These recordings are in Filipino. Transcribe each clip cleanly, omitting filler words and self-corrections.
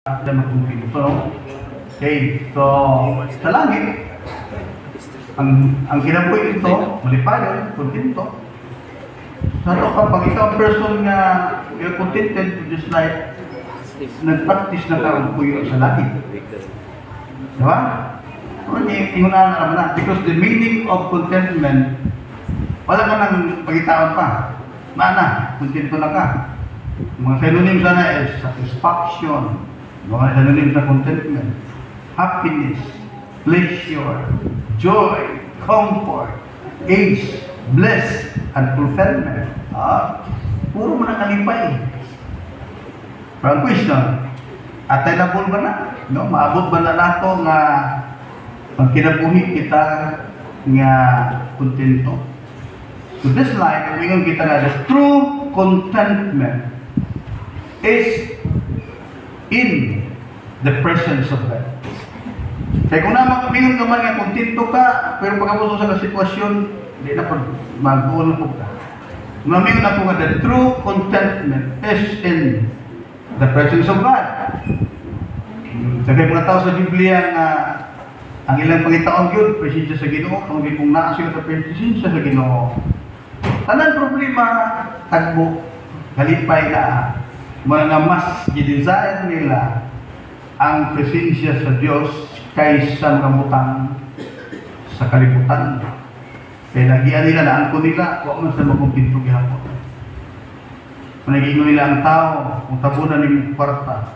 Ada magkumpinto. Okay, so sa langit, ang kinabuhi ito, malipayon, kontento. Sa ito kapag ikaw person na you're contented, just like nag-practice na kabuhi sa langit. Diba? Ingunahan naman na. Because the meaning of contentment, wala ka nang pagitaon pa. Mana, kontento na ka. Mga synonym sana is satisfaction. Mga synonym sa contentment, happiness, pleasure, joy, comfort, ease, bliss, and fulfillment. Puro mo nakalipay. Pero question, attainable ba na? No? Maabot ba na nato nga ang kinabuhi kita nga kontento? So this life, mingon kita na the true contentment is in the presence of God. Kaya kung naman mingon ka man nga kontento ka, pero pagkabuso sa sitwasyon, hindi na mag-uulong po ka. Mingon ako nga the true contentment is in the presence of God. Sabi mga tao sa Biblia nga ang ilang pangitaon yun, presensya sa Ginoo, kung di kong naasyo sa presensya sa Ginoo. Tanan problema, tagbo, kalipay na mga mas i-desire nila ang presensya sa Diyos kaysa mga butang sa kalibutan. Kaya nagian nila, naangko nila, huwag man sa magkumpinto gihapon. Panagingon nila ang tao, kung tabunan ng kwarta,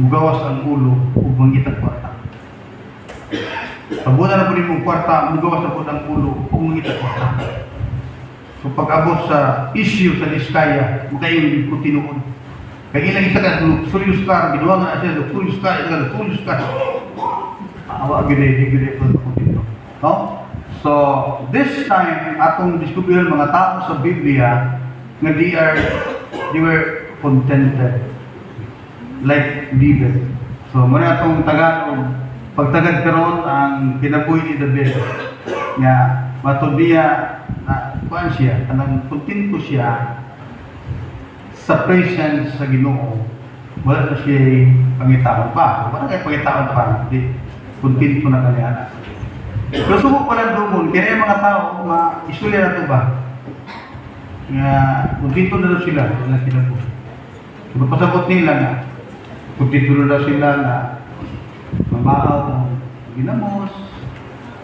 mugawas ang ulo, ug manggitag kwarta. Tabunan na po ng kwarta, mugawas na po ang ulo, ug manggitag kwarta. So pag-abot sa issue sa Diskaya, magkayon yung tinuod. Kaya ilang isa ka, luxurious car, ginawa nga siya, luxurious car, luxurious car. Awa, gire po dito. No? So, this time, atong diskubrihan mga tao sa Biblia, nga they were contented. Like David. So, muna atong Tagalog, pagtagad karon ang kinabuhi ni David, nga matubiya, kuan siya, kanang kontento siya, sa presence sa Ginoo, wala na siya pangitaon pa. Wala kayo pangitaon pa. Hindi, kontento na kanya. Pero subok pa lang doon, kaya yung mga tao, isulya na ito ba? Nga, kontento na daw sila, na sila po. So, pasabot nila na, kontento na daw sila na mamaaw ng ginamos,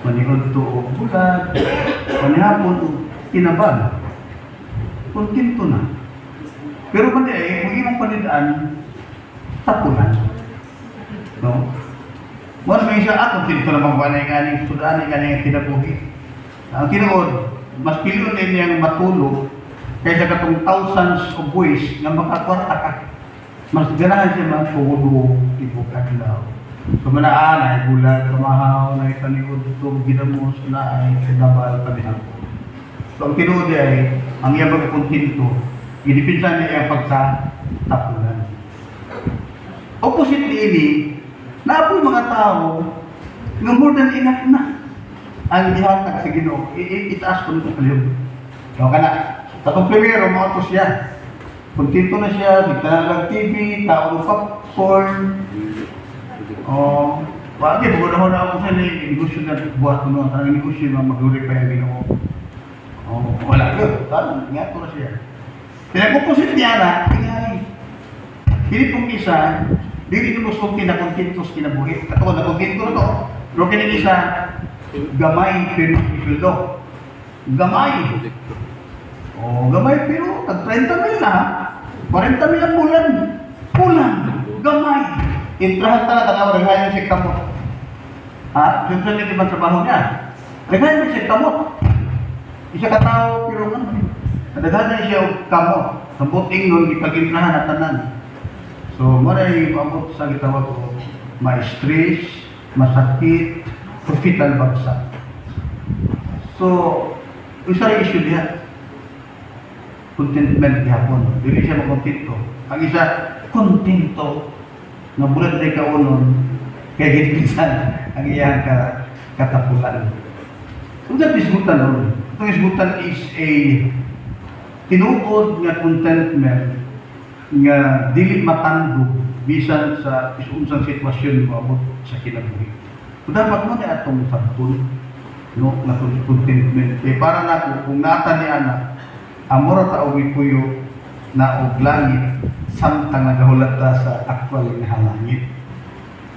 manihod to o bulan, manihapon o kinabal. Kontento na. Pero kung kung imong panidaan, tapunan. No? Mas may isa ako, dito naman ba na yung aning sudaan, yung aning kinabuhi. Ang tinuod, mas pilon din niyang matulog kaysa katong thousands of ways na makakwarta ka. Mas ganahan siya matulog, ibukad lang. So manaan ay bulan, kamahaw, na ikaniod, ito, ginamos, na ay kinabal, panihang. So ang tinuod ay, ang iyang magkakontinto, idipinsan niya ang pagkatapunan. Opposite ini, naapoy mga tao nga more than enough na ang ihatag sa Ginoo. Itaas ko nito kaliyog. So ka na, tatong primero, mga to siya. Kontento na siya, nagtanagang TV, tao ng popcorn. Bakit, bukunahon na ako sa negosyo na buhat ko noon. Tarang negosyo na mag-uri pa yung Ginoo. Wala yun. Tarang, nga to na siya. Pinagpupusit niya na, hindi pong isa, hindi mo gusto kinakontentos kinabuhi. Kato, nakontento na to. Pero kining isa, gamay pero ipildo. Gamay. Gamay pero, tag-30 mil na ha. 40 mil ang bulan. Bulan. Gamay. Intrahan talaga, tatawa, rehayan siya kamot. Siyempre hindi ba trabaho niya? Rehayan siya kamot. Isa katao, pero nadaghanan siya og kamot. Sa buting nun, ipag-implahan at tanan. So, maray abot sa gitawag ko, ma-stress, masakit, hospital bagsak. So, isa rin issue diya. Contentment gihapon. Dili siya makontento. Ang isa, kontento. Nga bulat na ikaunon, kaya gitpisan ang iyang katapulan. Kung sa isbutan nun, itong isbutan is a tinuod nga contentment nga dili matandog bisan sa isunsang sitwasyon mo sa kinabuhi. So dapat mo na atong sabton, no, na contentment. Eh, para na kung nata ni anak, amora ta og puyo na og langit samtang nagahulat ta sa actual nga halangit.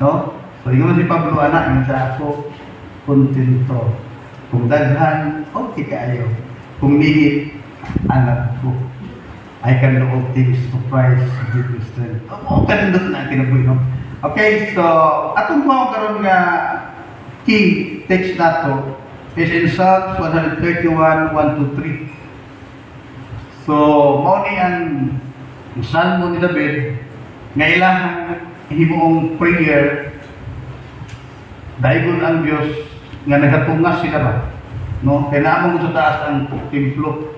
No? So ingon si Pablo anak nga sa ako kontento. Kung daghan, okay kaayo. Kung liit, anak ko. I can do all things to Christ give me strength. Okay, nandun na kinabuhi, no? Okay, so atong mga karon nga key text nato is in Psalms 131, 1 to 3. So, mao ni ang salmo ni David nga ilang himuong prayer dahil ang Diyos nga nagatungas sila ba, no? Kaya naamong sa taas ang templo.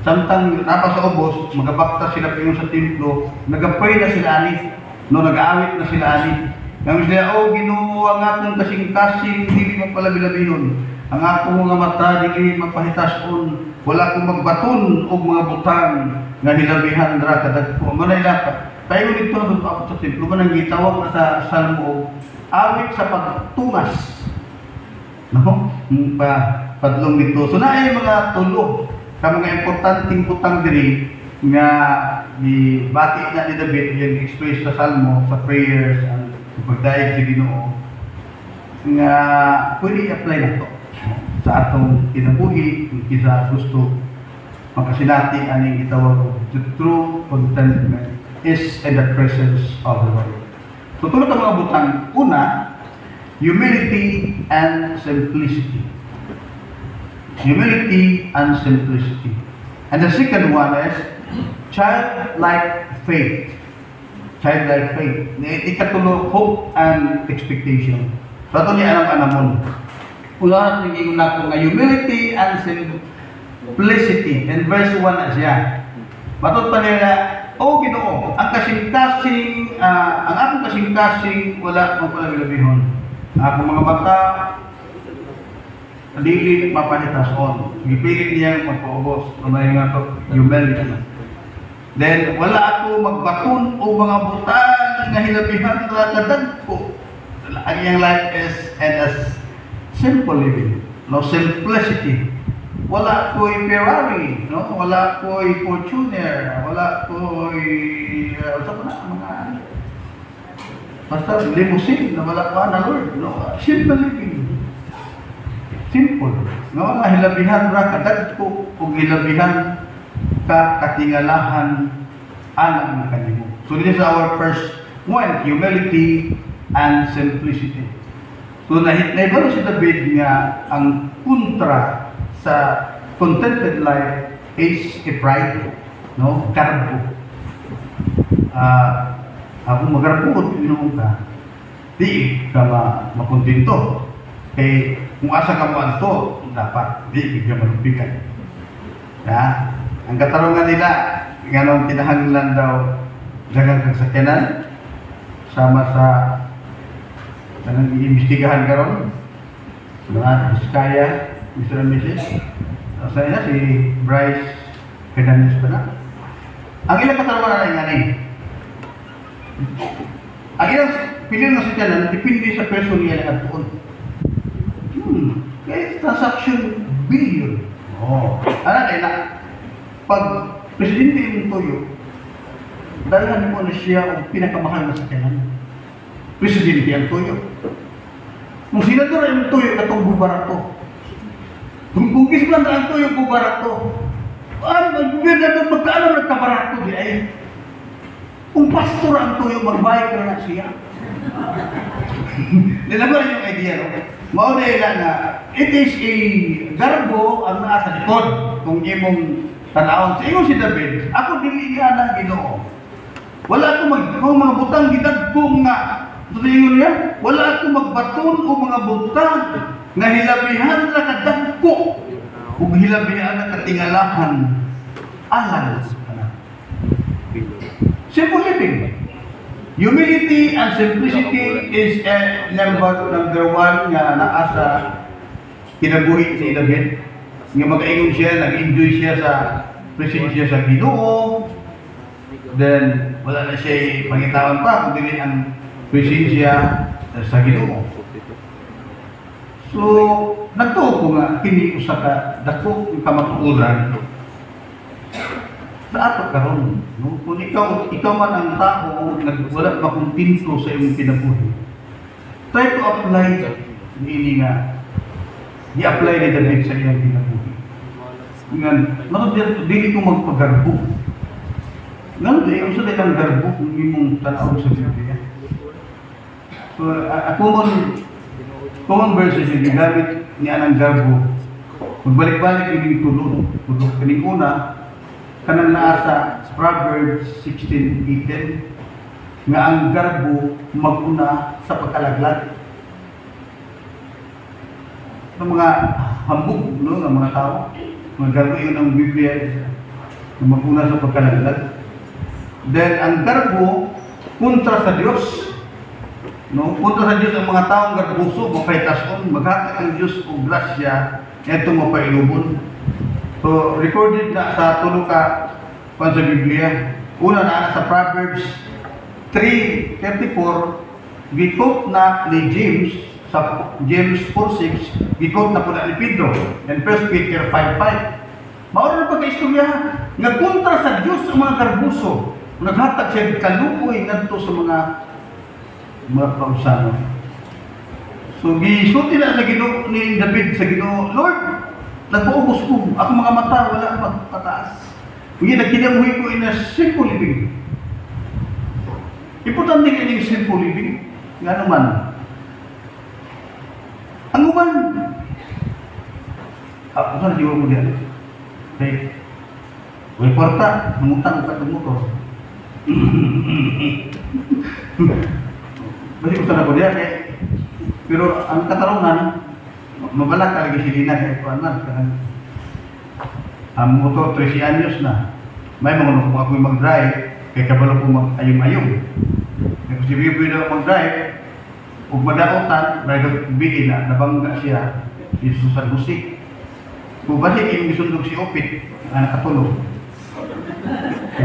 Samtang napa sa ubos, magabakta sila pingon sa templo, nagapray na sila ani, no, nag-aawit na sila ani. Ngayon sila, oh, Ginoo, ang atong kasing-kasing, hindi magpalabi-labihon. Ang akong mga mata, hindi magpahitason. Wala akong magbaton o mga butang nga hilabihan ra kadagpo. Manay lapa. Tayo dito na doon sa templo, manang gitawag na sa salmo, awit sa pagtungas. No? Padlong nito. So na ay mga tulog. Sa mga importanteng butang diri nga bati na ni David yung express sa salmo, sa prayers, ang pagdaig sa Ginoo nga pwede i-apply na to sa atong kinabuhi kung kisa gusto makasilati aning gitawag the true contentment is in the presence of the Lord. So tulad ng mga butang, una, humility and simplicity. Humility and simplicity. And the second one is childlike faith. Childlike faith. Ikatulo, hope and expectation. So ito niya alam-anamon. Unahan yung ingon na nga humility and simplicity. In verse 1 na siya. Matod pa nila, oh Ginoo, ang kasing-kasing, ang akong kasing-kasing wala mong palabihon. Ang akong mga mata, dili mapahitason. Gipilit niya magpaubos. Umay nga to, humility. Then, wala ako magbaton o mga butang na hilabihan na kadagpo. Ang iyang life is and as simple living. No, simplicity. Wala ko'y Ferrari, no? Wala ko'y Fortuner, wala ko'y sa mga basta limousine na wala pa na Lord, no? Simple living. Simple. No, nga hilabihan ra kadagpo ug hilabihan ka katingalahan alang kanimo. So this is our first one, humility and simplicity. So nahibalo si David nga ang kontra sa contented life is a pride, no? Karbo. Ako magarapod, Ginoo ka, di ka makontento. Kaya kung asa ka mo anto, dapat di ka malupikan. Ya, ang katarungan nila, ganong kinahanglan daw dagang kagsakyanan sama sa kanang iimbestigahan karon mga Biskaya, Mr. and Mrs. Sa ina si Bryce Fernandez pa na. Ang ilang katarungan na nga ni. Ang ilang pilin na sakyanan, depende sa person niya na tuon. Kaya transaction billion. Oh. Ano na, pag presidente yung toyo, dahil mo na siya ang pinakamahal na sakyanan. Presidente ang toyo. Kung senador ang toyo, katong bubarato. Kung bugis man ang toyo, bubarato. Ang gobernador magkaalam nagkabarato di ay. Kung pastor ang toyo, magbayad ka na siya. Nilagyan yung idea, no? Mao na ila na it is a garbo ang naa sa likod kung imong tanawon. Sa ingon si David, ako dili nga na Ginoo. Wala akong mga butang gidagpong nga. Sa ingon niya, wala akong magbaton o mga butang nga hilabihan na kadagpo ug hilabihan na katingalahan alang sa kanan. Simple living. Humility and simplicity is number one nga naa sa kinabuhi si David. Nga mag-ingon siya, nag-enjoy siya sa presensya sa Ginoo. Then, wala na siya pangitawan pa, kung dili ang presensya sa Ginoo. So, nagtuo ko nga, kini usa ka dako yung kamatuoran sa ato karon. No? Kung ikaw man ang tao, wala makumpinto sa iyong kinabuhi, try to apply ini nga, i-apply ni David sa iyong kinabuhi. Ngan, dili ko magpagarbo. Ngan, ang sa dalang garbo kung imong tanaw sa Biblia. So, common verses yung ginamit niya ng garbo, magbalik-balik yung tulog. Kaning una, kanang naa sa Proverbs 16:18, nga ang garbo maguna sa pagkalaglag. Ng mga hambog, no, ng mga tao, mga garbo yun ang Biblia, na maguna sa pagkalaglag. Then, ang garbo, kontra sa Diyos. No? Kontra sa Diyos ang mga taong garbuso, mapaytason, maghatag ang Diyos o grasya, ito mapailubon. So, recorded na sa tulo ka sa Biblia. Una na sa Proverbs 3:34, gikot na ni James, sa James 4:6, gikot na po na ni Pedro, and 1 Peter 5:5. Maura na pagka-istorya, nga kontra sa Diyos ang mga garbuso, naghatag siya kalukoy ngadto sa mga pausano. So, gisulti na sa Ginoo ni David sa Ginoo, Lord, nagpaubos ko, ako mga mata, wala magpataas. Hindi, nagkinabuhi ko in a simple living. Importante ka yung simple living. Nga naman, ang uman, ito na diwa mo diyan. Okay. May kwarta, mangutang ka ng motor. Basi ko sana ko diyan eh. Pero ang katarungan, mabalak ka lagi silina kaya ko anak. Ang motor 13 anyos na. May mga kung ako'y mag-drive, kaya kabalo ko mag-ayong-ayong. Kaya kung si Bibi na mag-drive, kung madaotan, may biin na, nabangga siya, si Susan Husik. Kung balik yung isundog si Opit, nakatulog.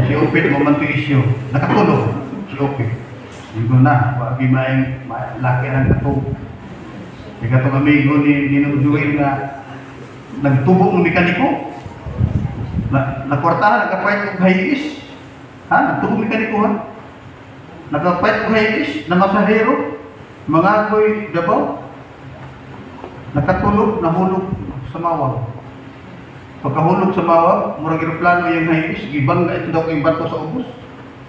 Si Opit, mamanto isyo, nakatulog si Opit. Yung na, wagi may laki ang katulog. Kaya katong amigo ni Nuduin na nagtubo ng mekaniko, nakwartahan, nagkapayat kong hayis. Nagtubo mekaniko ha? Nagkapayat kong hayis na masahero, mga ako'y Davao, nakatulog, nahulog sa mawag. Pagkahulog sa mawag, murag aeroplano yung hayis, ibang na ito daw kayong bato sa ubos.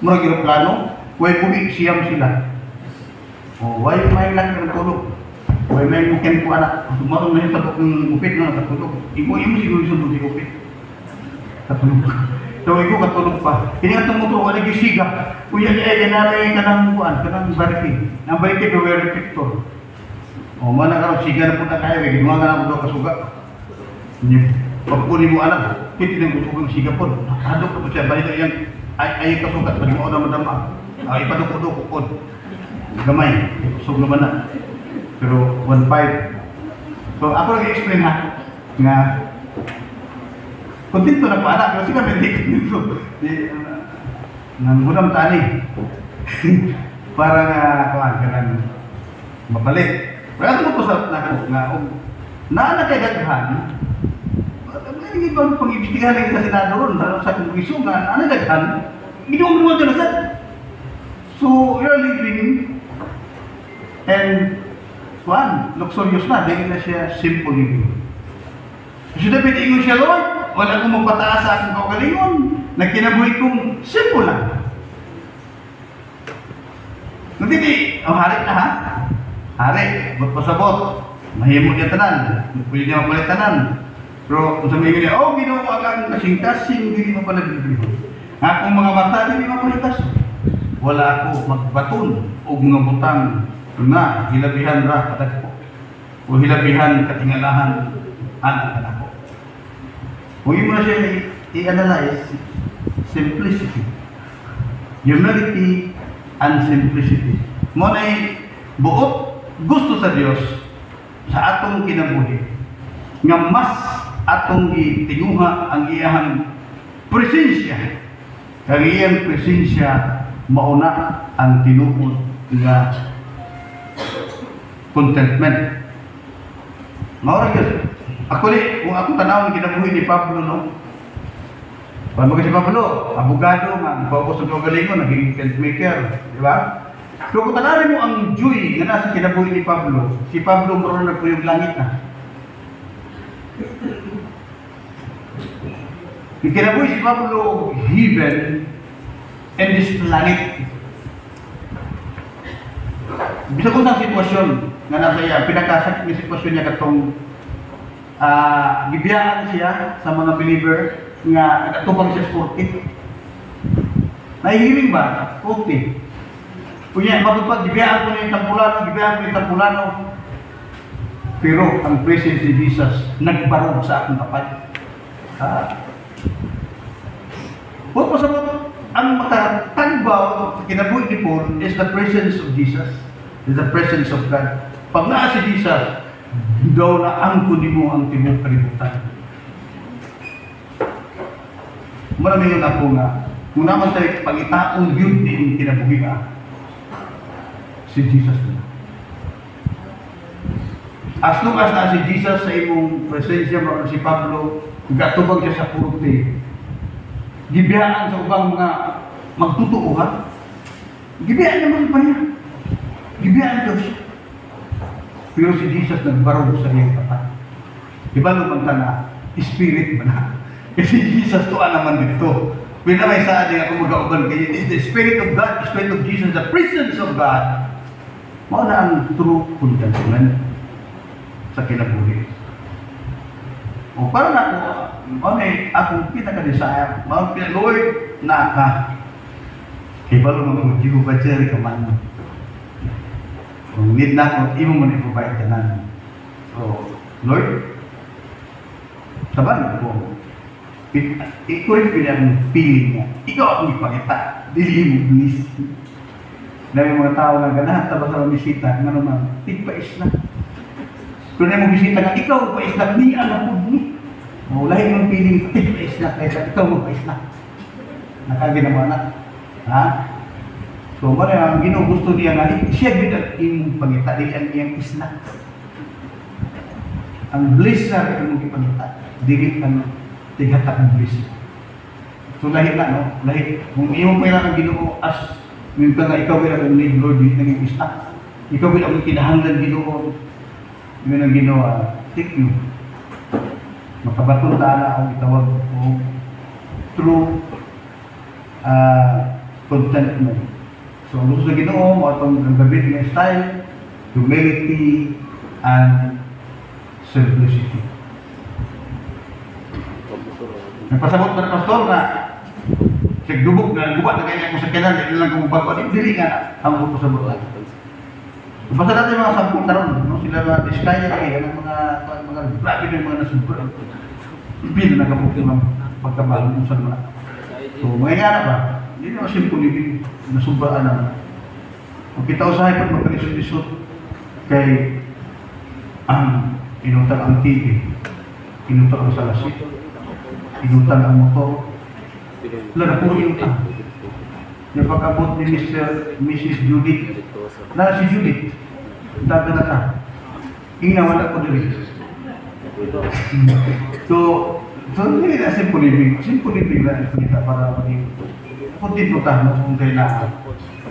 Murag aeroplano, huwag bumi, siyam sila. Huwag may lang ng tulog. Huwag may mungkin po anak. Tumarong na yung tabok ng upit na nakatulog. Imo siguro yung si upit. Katulog. So, ikaw katulog pa. Hindi nga itong motor, wala yung siga. Kuya, ganaray ka ng buwan, ka ng bariki. Ang bariki, gawin reflector. Mana ka siga na po na kaya, ginawa nga na mo kasuga. Pagpuli mo anak, hindi nang gusto kong siga po. Hadok na po siya, balik na yan, ay kasugat, pag mo na madama. Ipadok-udok po. Gamay, kusog naman na. Pero 1.5. So, ako nag-explain ha, nga, kontento na po anak, kasi kami hindi kontento. Nang unang tani. Para nga, mabalik. Kaya ito po sa nako, na kay daghan, hindi ba pag-ibstihan lang sa senador, sa kongreso nga, daghan, hindi mo mga dalasan. So, you're living, and luxurious na, dahil na siya simple living. Kasi dapat ingon siya, Lord, wala akong magpataas sa aking kaugalingon. Nagkinabuhi kong simple lang. Hindi, hari na ha? Hari, magpasabot. Mahimot niya tanan. Pwede niya mapalit tanan. Pero kung sabihin niya, ginawa kang kasing-kasing, hindi mo pa nagbibigay. Akong mga mata, hindi mapalitas. Wala ako magbaton o mga butang na hilabihan ra katagpo. O hilabihan katingalahan anak ko. Huwag mo na siya i-analyze simplicity. Humility and simplicity. Mo na buot gusto sa Dios sa atong kinabuhi nga mas atong gitinguha ang iyahang presensya Kang iyang presensya mauna ang tinuod nga contentment. Maura yun. Actually, kung ako tanawin kinabuhi ni Pablo, no? Paano ba si Pablo? Abogado nga, paubos ng galingon, naging tent maker, di ba? Pero kung tanawin mo ang joy na nasa kinabuhi ni Pablo, si Pablo maroon nagpuyog langit na. Yung kinabuhi si Pablo, heaven, and this planet. Bisa ko sa sitwasyon na nasa iya, pinakasakit ng sitwasyon niya katong gibiyaan siya sa mga believer nga natubang siya sa 40. Nahihiling ba? 40. Kunya, matupad, gibiyaan ko na yung tampulano, pero ang presence ni Jesus nagbarog sa aking kapal. Huwag mo sabot, ang makatagbaw sa kinabuhi ni Paul is the presence of Jesus, is the presence of God. Pag naa si Jesus, daw na angkon mo ang timong kalibutan. Marami yun ako nga, kung naman tayo pangitaong yun din kinabuhi nga, si Jesus na. As long as na si Jesus sa imong presensya, mga si Pablo, gatubag siya sa purte, gibiyaan sa ubang mga magtutuuhan, gibiyaan naman pa niya. Gibiyaan daw siya. Pero si Jesus nagbarog sa iyang tapat. Diba lumang na, spirit ba na? Kasi Jesus tuwa naman dito. Pero may saan din ako mag-auban kayo. It's the Spirit of God, the Spirit of Jesus, the presence of God. Mao na ang true contentment sa kinabuhi. O para na ako, akong pinaka-desire, Lord, na ka. Kaya lumang Jehovah Jireh kaman. Kung need na ako, imo mo na i-provide ka na. So, Lord, sabahin ko, ikurin ko niya ang feeling niya. Ikaw akong ipakita. Dili mo, please. Dahil mga tao na ganahan, tapos sa bisita, nga naman, tigpais na. Kung na mo bisita nga, ikaw pais na, ni alam mo, ni. O, lahi mong feeling, tigpais na, kaya ikaw mo pais na. Nakagi naman na. Ha? So, mara, ang ginugusto niya nga, siya bilang imong pangita, dili ang iyang isna. Ang bliss sa imong ipangita, dili ang tigatak ng bliss. So, lahi na, no? Lahi. Kung iyong kailangan Ginoo as yung ka nga, ikaw bilang ang need, Lord, dili nang isna. Ikaw bilang ang kinahanglan Ginoo. Yun ang ginawa, take you. Makabatong na ang itawag ko true contentment. So, ang gusto sa Ginoo, ang gabit ng style, humility, and simplicity. Nagpasabot ba na pastor na sigdubog na gubat na kanya kung sa kanan, hindi lang kumubag, hindi nga ang gusto sa buwan. Basta natin mga sampung taron, no? Sila mga diskaya kayo, mga grabe na yung mga nasubra. Hindi na nagkabukti ng pagkabahan kung saan na. So, mga nga na ba? Hindi na simple living, nasubraan na. Kung kita usahay pa magkalisod-lisod kay inutang ang TV, inutang ang salasit, inutang ang motor, wala na puro inutang. Yung pag-abot ni Mrs. Judith, na si Judith, daga na ka. Wala ko dito. So hindi na simple living na ipinita para maging kuntin mo tayo kung kailangan.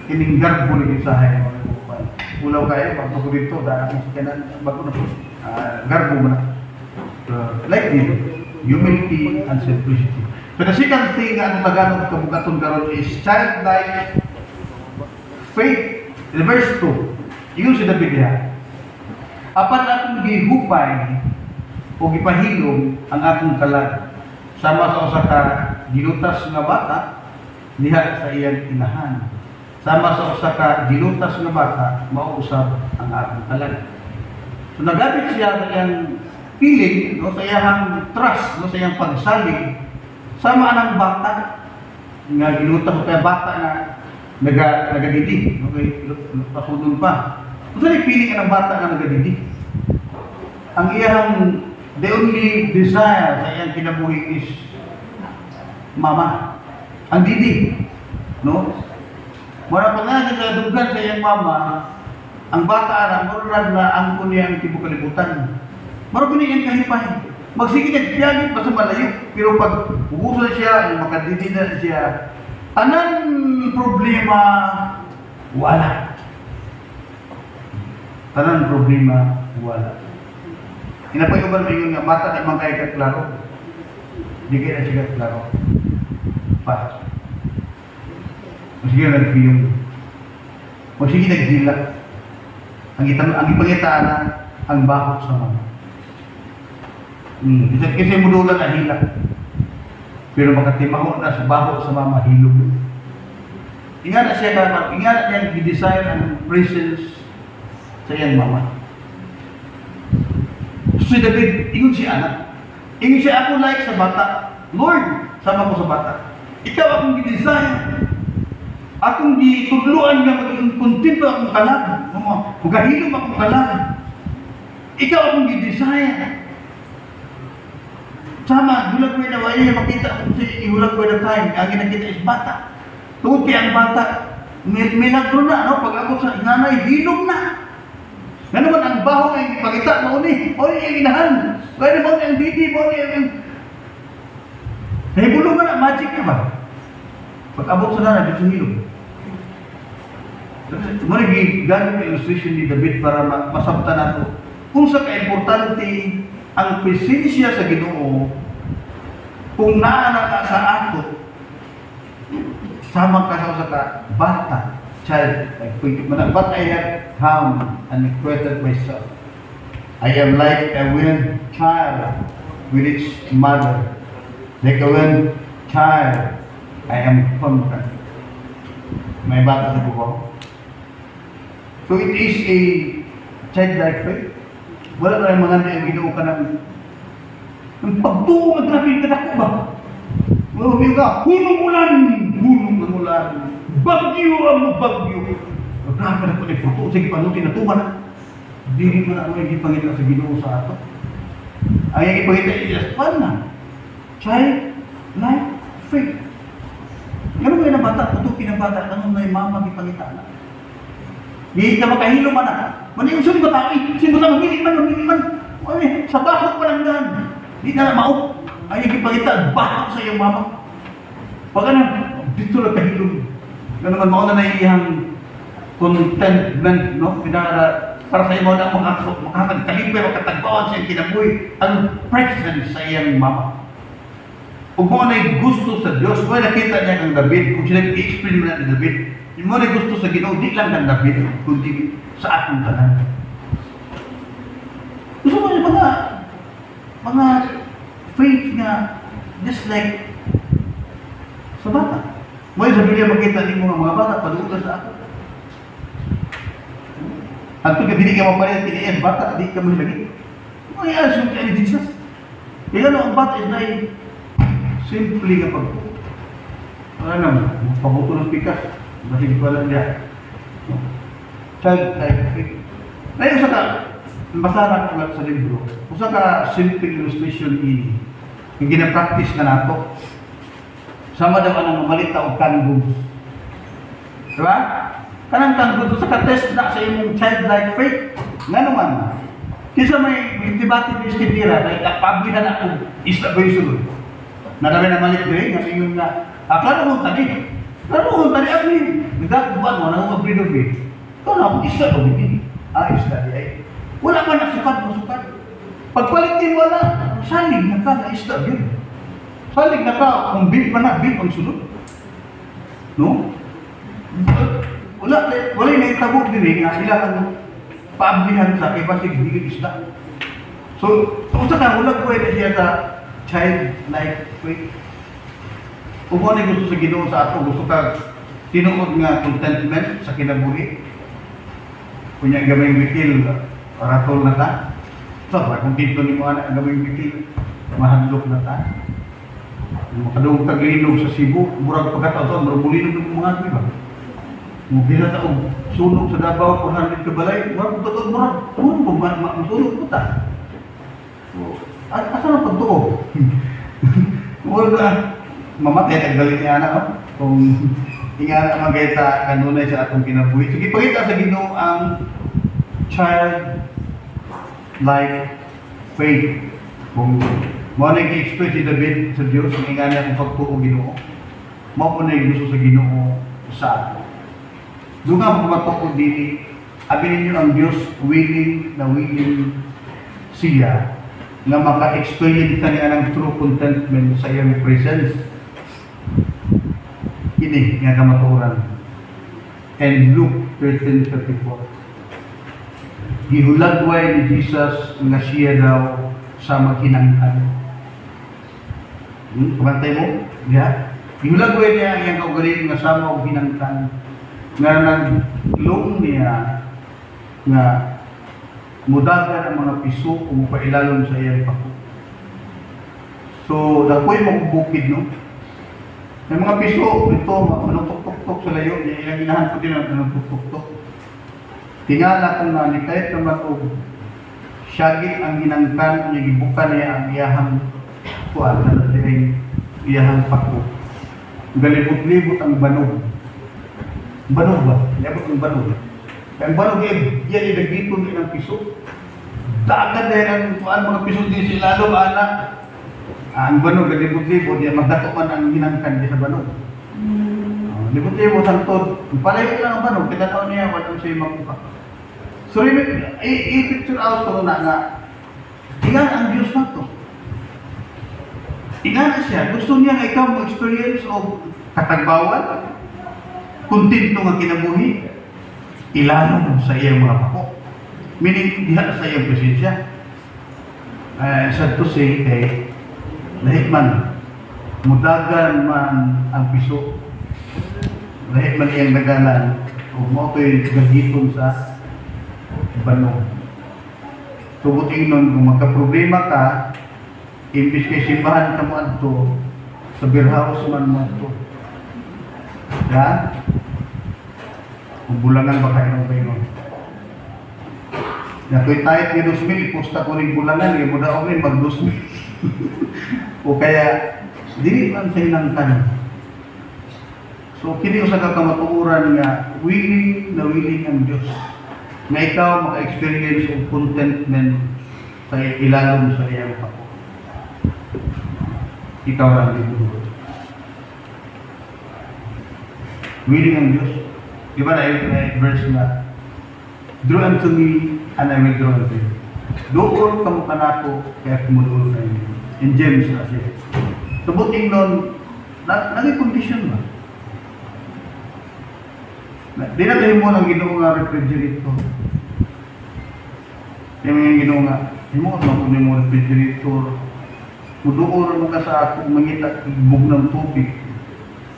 Kining garbo ni isahay ng mga bukuan. Ulaw kayo, pag ako dito, dahil ako sa kanan, bago na po, garbo mo na. Like this, humility and simplicity. So the second thing na ang Tagalog kabugaton karon is childlike faith. In verse 2, yun si David niya. Apat akong gihupay o gipahilom ang akong kalag. Sama sa usa ka gilutas nga bata diha sa iyang inahan. Sama sa usa ka gilutas nga bata mauusab ang akong kalag. So nagamit siya sa iyang feeling, no, sa iyang trust, no, sa iyang pagsalig. Sama ang bata nga gilutas kay bata na nagadidi, okay, pasudon pa. Kung saan feeling ng bata na nagadidi? Ang iyang, the only desire sa iyang kinabuhi is mama. ang didi, no? Mura pa nga sa dugan sa iyang mama, ang bata ara murag na ang kunya ang tibuok kalibutan. Mura kunya iyang kalipay. Magsige nagpiyagit pa sa malayo, pero pag ubuso siya, makadidi na siya, tanan problema wala. Tanan problema wala. Inapayuban mo yun nga, bata na mga kaya kaklaro. Hindi kaya na siya kaklaro. Pa. Magsige nagpiyong. Magsige nagdila. Ang ipangitaan na ang bakot sa mga. Kasi mudula na hila. Pero makatimaho na sa bakot sa mga hilog. Ingat na siya ka, ingat na niyang i-design ang presence sa iyang mama. Si David, ingon si anak. Ingon siya, ako like sa bata. Lord, sama ko sa bata. Ikaw akong i-design. Akong ditudluan nga maging kontento akong kalag. Magahilom akong kalag. Ikaw akong i-design. Sama, hulag ko na wala niya makita kung ihulag ko na time. Ang ginakita is bata. Tungkol kaya ang bata, milagro na, no? Pag ako sa nanay, hilom na. Nga naman ang baho ay pagkita, mauni ang inahan. Kaya naman ang didi, mauni ang... Nahibulong ka na, magic ka ba? Pag abot sa nanay, dito sa hilom. Marigi, ganun ang illustration ni David para masabta na ito. Kung sa ka-importante, ang presensya sa Ginoo, kung naana sa ato, sama ka sa bata, child, but I have come and created myself. I am like a wind child with its mother. Like a wind child, I am confident. May bata sa buko. So it is a childlike faith. Wala na yung mga na Ginoo ka ng pagtuo, magrapin ka na ko ba? Maraming ka, hunong ulan, bagyo ang bagyo. Magrapin na ko na ito, sige pa, tinatuwa na. Hindi mo na ako yung ipangita sa Ginoo sa ato. Ang yung ipangita, just fun na. Child, life, faith. Ganun kayo na bata, ito pinabata, ganun na yung mama ipangita na. Di ka makahilo man na. Mani yung sino ba tayo? Sino ba tayo? Mamili man. Ay, sa bakot pa lang daan. Di na mao. Ay, ipagita, bakot sa iyong mama. Pag ano, dito lang kahilo. Ganun man, mao na naiyang contentment, no? Para sa iyo na makakagkalipay, makatagbawan sa iyong kinabuhi, ang presence sa iyong mama. Kung mo na gusto sa Diyos, kung nakita niya ng David, kung sila i-explain mo na ni David, yung mo na gusto sa Ginoo, di lang ng David, kundi sa atong tanan. Gusto mo yung mga faith nga, just like sa bata. Mo yung sa Biblia makita din mo mga bata, palutas sa ako. At kung hindi ka mapalit, tiniyan, bata, di ka mo lagi. Mo yung assume ka ni Jesus. Kaya ang bata is na simple nga pagpo. Wala naman, pabuto ng pikas. Masig pala niya. Child like faith. Ngayon sa ka, basara ko sa libro, usa ka simple illustration ini, yung ginapractice na nato. Sama daw ang mamalita o kanggog. Diba? Kanang kanggog, usa ka test na sa imong childlike faith. Nga naman, kisa may debate ni Stitira, dahil kapabihan ako, isla ba yung sunod? Nadami na malit rin, kasi yung nga, klaro kong tani. Klaro kong tani, ako yun. Nagdakuban mo, nangumabridog eh. Ito na akong isla o hindi. Isla di ay. Wala ka nasukat. Pagpalit din wala, salig na ka na isla yun. Salig na ka, kung beef pa na, beef ang sunod. No? Wala yung naitabog din eh, nga sila ang paablihan sa ipasig higit isla. So, sa ka, wala ko siya sa child-like faith. Kung ano gusto sa Ginoo sa ato, gusto ka tinuod nga contentment sa kinabuhi. Kunya gamay wikil, ratol na ta. So, kung dito ni mo anak gamay wikil, mahadlok na ta. Makadungog taglinog sa Cebu, murag pagkataon, marubulinog ng mga ito, ba? Mugila ta og sunog sa Davao, 400 kabalay, murag sunog po ta. Asa na pagtuo? mamatay ang galit niya na, no? Kung ingana magayta kanunay sa atong kinabuhi. So, ipakita sa Ginoo ang child-like faith. Kung mo na i-express si David sa Diyos, ang ingana akong pagtuo Ginoo, mo po na gusto sa Ginoo sa ato. Doon nga po matuko dili, abinin niyo ang Diyos willing na willing siya na maka-experience niya ng true contentment sa iyang presence. Ini nga kamaturan. And Luke 13:34. Gihulagway ni Jesus nga siya daw sa maghinangkan. Kumantay mo? Yeah. Gihulagway niya ang iyang kaugaling nga sama og hinangkan. Nga nagloong niya nga mudagan ang mga piso o mupailalom sa iyang pako. So, dakoy magbukid, no? May mga piso, ito, manuktok-tok sa layo, ilang inahan ko din ang manuktok-tok. Tingala kung na, kahit naman o syagit ang ginangkan, niya gibuka niya ang iyahang kuwan, na natin iyahang pako. Galibot-libot ang banog. Banog ba? Niyabot ang banog. Ang banog yan idagipon din ang piso. Daagad din ang kuan mga piso din sila lalo anak. Ang banog galibot-libot yan magdato man ang ginangkan di sa banog. Libot-libot ang tod. Palayo lang ang banog kita taon niya wala siya makuha. So i-picture out to na nga ingan ang Diyos na to. Ingan siya. Gusto niya nga ikaw mag-experience o katagbawan. Kontento nga kinabuhi. Ilalong sa iyang mga pako. Meaning, diha sa iyang presensya. Sad to say, lahit man, mudagan man ang piso, lahit man iyang nagalan, o mo ito'y gagipon sa banog. Tubuting nun, kung magka-problema ka, imbis kay simbahan ka mo adto, sa beer house man mo adto. Yan? Kung bulangan ba kayo ng bayo? Nato'y tayot ni 2,000, iposta ko rin bulangan, eh, muna ako rin mag-2,000. O kaya, dili man sa hinangkan. So, kini ko sa kakamatuuran nga, willing na willing ang Diyos. Na ikaw maka-experience of contentment sa ilalong sa iyang pako. Ikaw lang dito. Willing ang Diyos. Di ba na verse na, draw unto me, and I will draw unto you. Doon kamo kanako, kaya kumudulo na yun. In James na siya. Tubuting nun, naging condition ba? Di na tayo mo ng Ginoo nga refrigerator. Yung mga Ginoo nga, hindi mo kung mo refrigerator. Muduor mo ka sa akong mangita, bug ng tubig.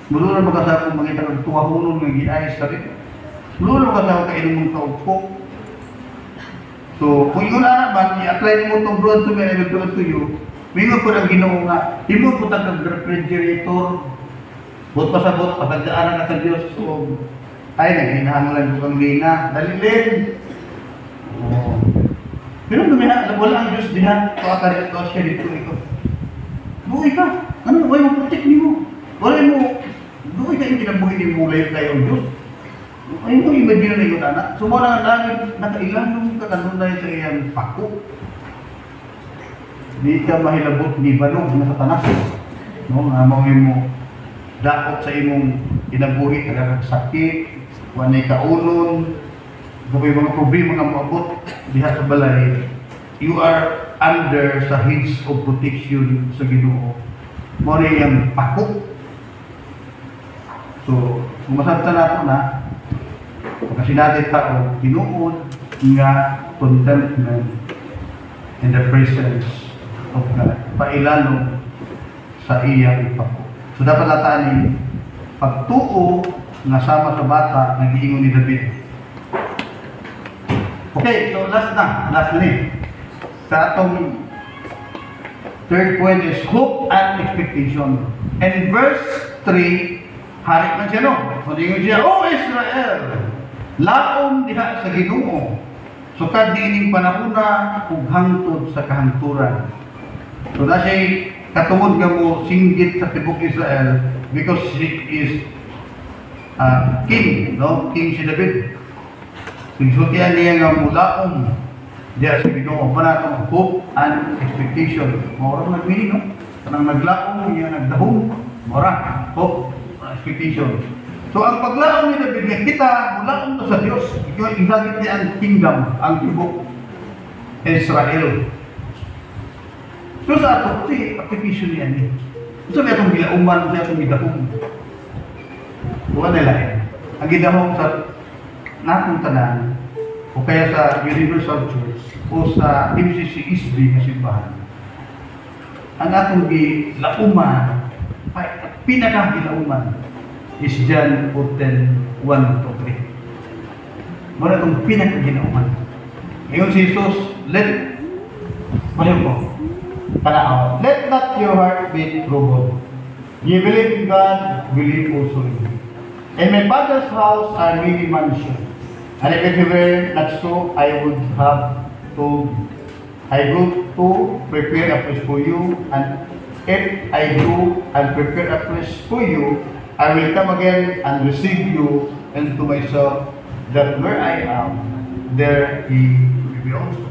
Muduor mo ka sa akong mangita, tuwahunon ng giayos ka rin. Muduor mo ka sa akong kainom mong kaupok. So, kung yun na naman, i-apply mo itong drawn to me, I will draw to you. Mingo po ng Ginoo nga, hindi mo po ng refrigerator. Bot pa sa bot, patagdaanan ka sa Diyos. So, ay, naghinahanglan ko kang lina. Dalilin. Oh. Pero wala ang Diyos dihan. Pakakari ito siya dito ito. Buhay ka. Ano? Huwag mo protect mo. Wala mo. Buhay ka yung kinabuhay ni mulay kayo ang Diyos. Ay mo, imagine na yung anak. So, mga langit, nakailanong ka kanunay sa iyang pako. Di ka mahilabot ni banog na satanas. No? Amawin mo, dapat sa imong kinabuhi, sakit, wanay kaunon, kung mga problema nga maabot, diha sa balay, you are under sa hedge of protection sa Ginoo. Mo rin yung pako. So, kung masabta nato na, kasi natin tao, Ginoo nga contentment in the presence of God. Pailalong sa iyang pako. So, dapat natanin, pagtuo nga sama sa bata, nag-iingon ni David. Okay, so last na ni. Sa atong third point is hope and expectation. And verse 3, harik man siya, no? So, dingon siya, O Israel, laom diha sa Ginoo, sukad diining panahuna ug hangtod sa kahangturan. So, na siya katungod nga mo singgit sa tibok Israel because he is king, no? King si David. Sinsultihan niya nga mulaom diya sa Ginoo, manatong hope and expectation. Maura nagmini, no? Kanang naglaom niya nagdahong, maura hope and expectation. So ang paglaom ni David nga kita mulaom to sa Dios. Yung ingagit niya ang kingdom, ang tibok Israel. So sa ato, kasi application niya niya. So may atong gilauman, may atong gidahong. Buwan nila eh. Ang gidahong sa natong tanan, o kaya sa Universal Church, o sa MCCSB na simbahan, ang atong gilauman, pinaka-gilauman, is John 14:1-3. Muna itong pinaka-gilauman. Ngayon si Jesus, let not your heart be troubled. You believe in God, believe also in me. In my Father's house are many mansions, and if it were not so, I would have told you. I go to prepare a place for you, and if I go and prepare a place for you, I will come again and receive you into myself, that where I am, there he will be also.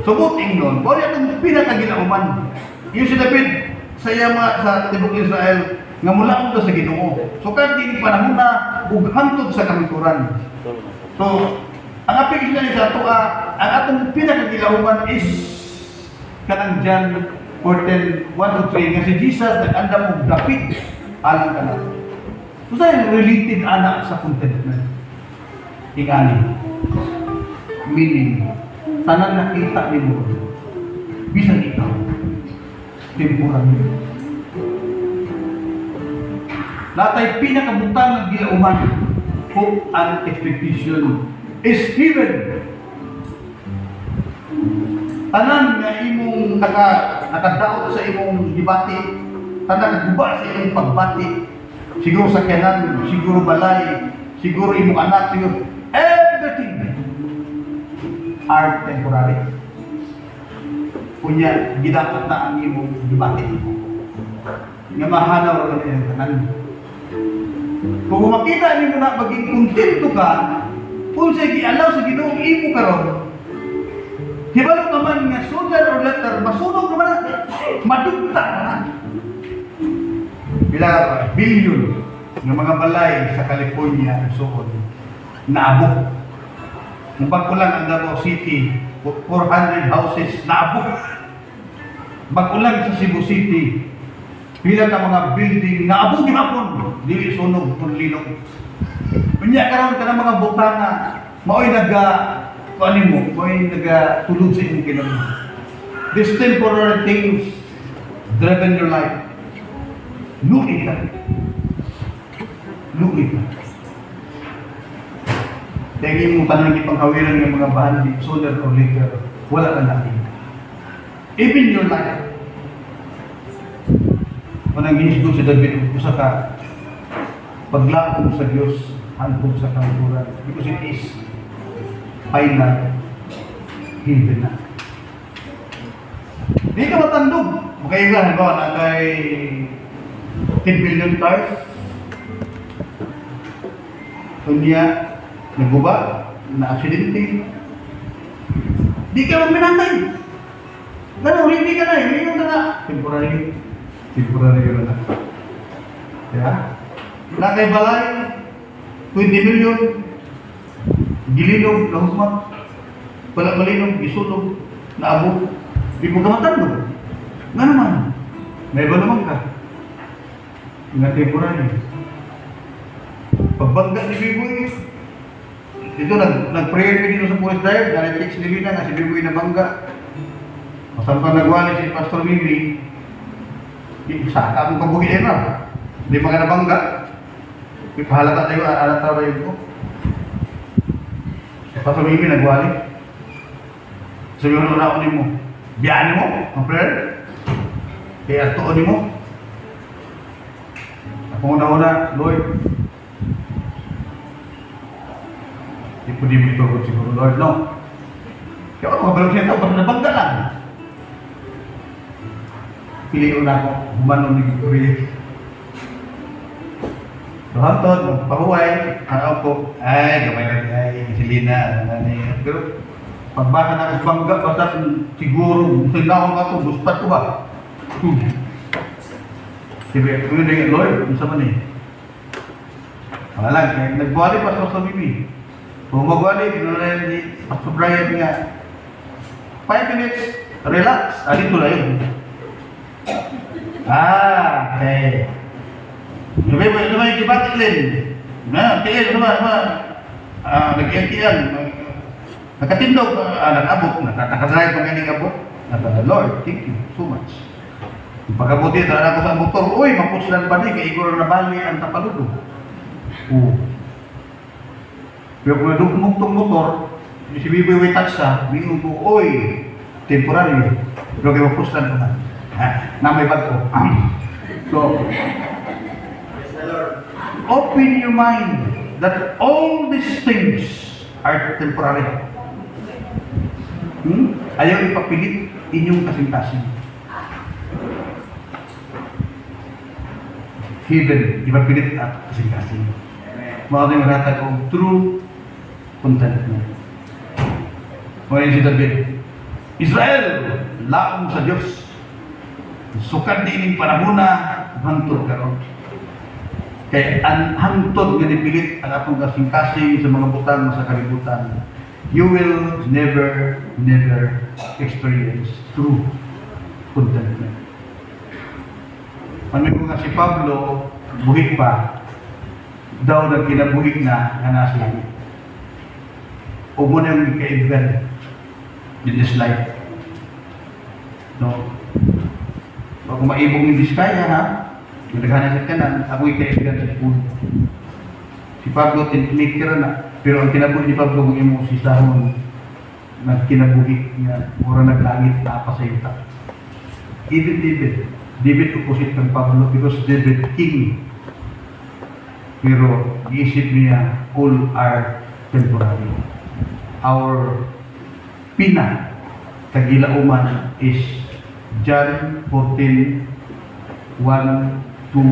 So, buting nun, kung itong pinakagilauman, yung si David, sa tibok Israel, nga mula ko sa Ginoo. So, kahit din panahon na, hantod sa kamituran. So, ang application niya sa ito, ang atong pinakagilauman is kanang John 14:1-3, nga si Jesus nag-andam og dapit alang ka na. So, saan related anak sa contentment? Ingani. Meaning, tanan nakita ni mo, bisan ikaw, temporary. Natay pinakabutang ng gilauman, hope and expectation is heaven. Tanan nga imong nakadaot sa imong gibati, tanan nagguba sa imong pagbati, siguro sakyanan, siguro balay, siguro imong anak, siguro everything are temporary. Kunya, gidakot na ang imong gibati. Nga mahanaw rin ang tanan. Kung makita niyo na maging kontento ka, kung sa gialaw sa Ginoo imo karon, hibalo ka man nga sooner or later, masunog naman na, madugta na. Bila billion ng mga balay sa California and so on, naabot. Nung bagkulang ang Davao City, 400 houses naabot. Bagkulang sa Cebu City, pila ka mga building naabot gihapon, dili sunog tunlilog. Unya karon kana mga butana, maoy maoy tulog sa imong kinabuhi. These temporary things driven your life. Lugi ka. Dahil mo tanong ipanghawiran ng mga bahandi, sooner or later, wala ka natin. Even your life. Kung nag-iisip si David, usa ka, paglaong sa Diyos, hantog sa kamaturan. Because it is final, heaven na. Di ka matandog. Magkailan, halimbawa, na kay 10 billion cars. Kunya, naguba, na-aksidente. Di ka maminantay. Ganun, hindi ka na, hindi ka na. Temporary ka na. Kaya, nakay balay, 20 million, gilinog, nahusmat, wala malinog, gisunog, naabot, di mo ka matandog. Nga naman, may iba naman ka. Nga temporary. Pagbangga ni Biboy, dito nag-prayer ka dito sa Police Drive, na-text ni Lina nga si Biboy na bangga. Masampan nagwali si Pastor Mimi, saka akong kabuhiin na. Hindi pa ka nabangga. Ipahalata tayo, alata tayo ko. Pastor Mimi nagwali. Sabi mo na ako mo, biyaan mo, ang prayer. Kaya tuon mo. Ako una, Lord, hindi po di mo ito siguro, Lord, no? Kaya ako, kabalog siya ito, basta nabangga lang. piliin na ako, humanon ni Korea. So, hantod, pahuway, ano ko, ay, gamay na ay, silina, pero, pagbasa na ng bangga, basta siguro, sinahon ka ito, gustat ko ba? Sabi, kung yun yung Lord, kung saan man eh. Wala lang, nagbuwali pa sa Bibi. Kung magwali, Pastor Brian nga, 5 minutes, relax. Dito na yun. Okay. Lumay yung kibatilin. Tingin, nag-iyan. Nakatindog, nag-abot, nakakadrive pa nga abot. Lord, thank you so much. Pagkabuti, tala ko sa motor, uy, mapuslan pa din, kaya igor na bali ang tapaludo. Pero kung nadugmog itong motor, si Bibi may tatsa, binong ko, uy, temporary. Pero kaya mapuslan pa na. Na may bag ko. So, open your mind that all these things are temporary. Ayaw ipapilit inyong kasing-kasing. Hidden, ipapilit at kasing-kasing. Mga ito yung maratag o true contentment. Mga si David, Israel, laong sa Diyos. Sukad din yung panahon na hantod karon. Kaya ang hantod nga nipilit ang atong kasing-kasing sa mga butang sa kalibutan. You will never experience true contentment. Ano ko nga si Pablo, buhik pa, daw nagkinabuhik na nga nasa langit. O mo na yung kaibigan in this life. No? Kung maibong yung diskaya, ha? Yung naghanap sa kanan, ako'y kaibigan sa puno. Si Pablo, tinikira na. Pero ang kinabuhi ni Pablo, kung imo si Sahon, nagkinabuhi niya, mura naglangit na pa sa yuta. Even David opposite ng Pablo because David king. Pero iisip niya, all are temporary. Our kagilauman is John 14, 1, 2,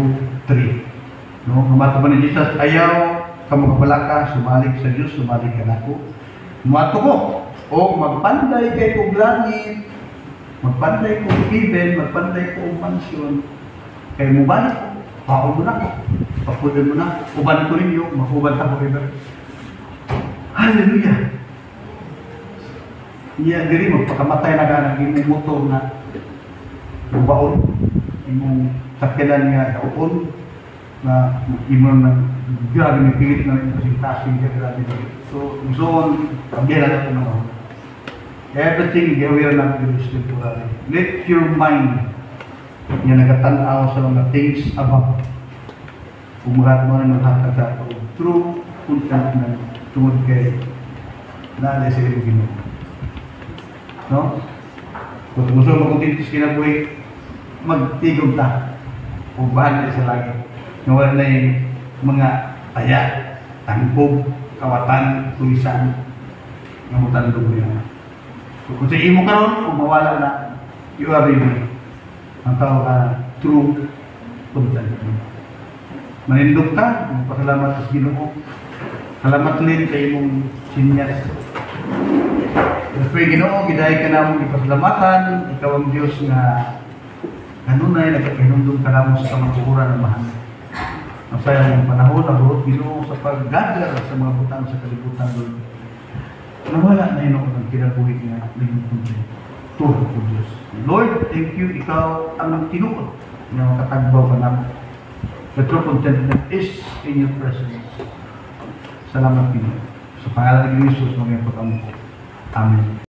3. No? Mato ba ni Jesus, ayaw ka magbalaka, sumalik sa Diyos, sumalik ka na ko. Mato ko, o magpanday kay kong langit, magpanday ko heaven, magpanday ko mansyon, kaya mo balik ko, paul mo na ko, papulan mo na, uban ko ninyo, makuban ta ko river. Hallelujah! Iya, diri magpakamatay na ka, naging motor na baon, imong sakyalan nga kaupon, na imong na grabe may pilit na rin kasing-kasing ka grabe. So, zone, pagkira na ito naman. Everything gawin natin is temporary. Let your mind yan nagatanaw sa mga things above. Umarat mo na naghatag sa ito. True contentment tungod kay naalala sa iyo Ginoo. No? Kung gusto mo kuntintis kinabuhi, magtigom ta. Ubahan sa langit. Nawala na yung mga taya, tangkog, kawatan, tulisan, ngamutan doon yan. So, kung sa imo karon, kung mawala na, you are really ang tawag ka true contentment. Manindog ka, magpasalamat sa Ginoo. Salamat din sa imong sinyas. Pero Ginoo, gidahay ka na mong ipasalamatan, ikaw ang Diyos na kanunay, nagkakinundong ka na mo sa kamaturan ng mahal. Ang sayang panahon, nabuhot Ginoo sa paggagar sa mga butang sa kalibutan doon. Nawala na yun ako ng kinabuhi niya naging kunti. Turo ko Diyos. Lord, thank you, ikaw ang tinuod na makatagbaw ka namin. The true contentment is in your presence. Salamat Pino. Sa pangalan ng Jesus, mga pag-amu ko. Amen.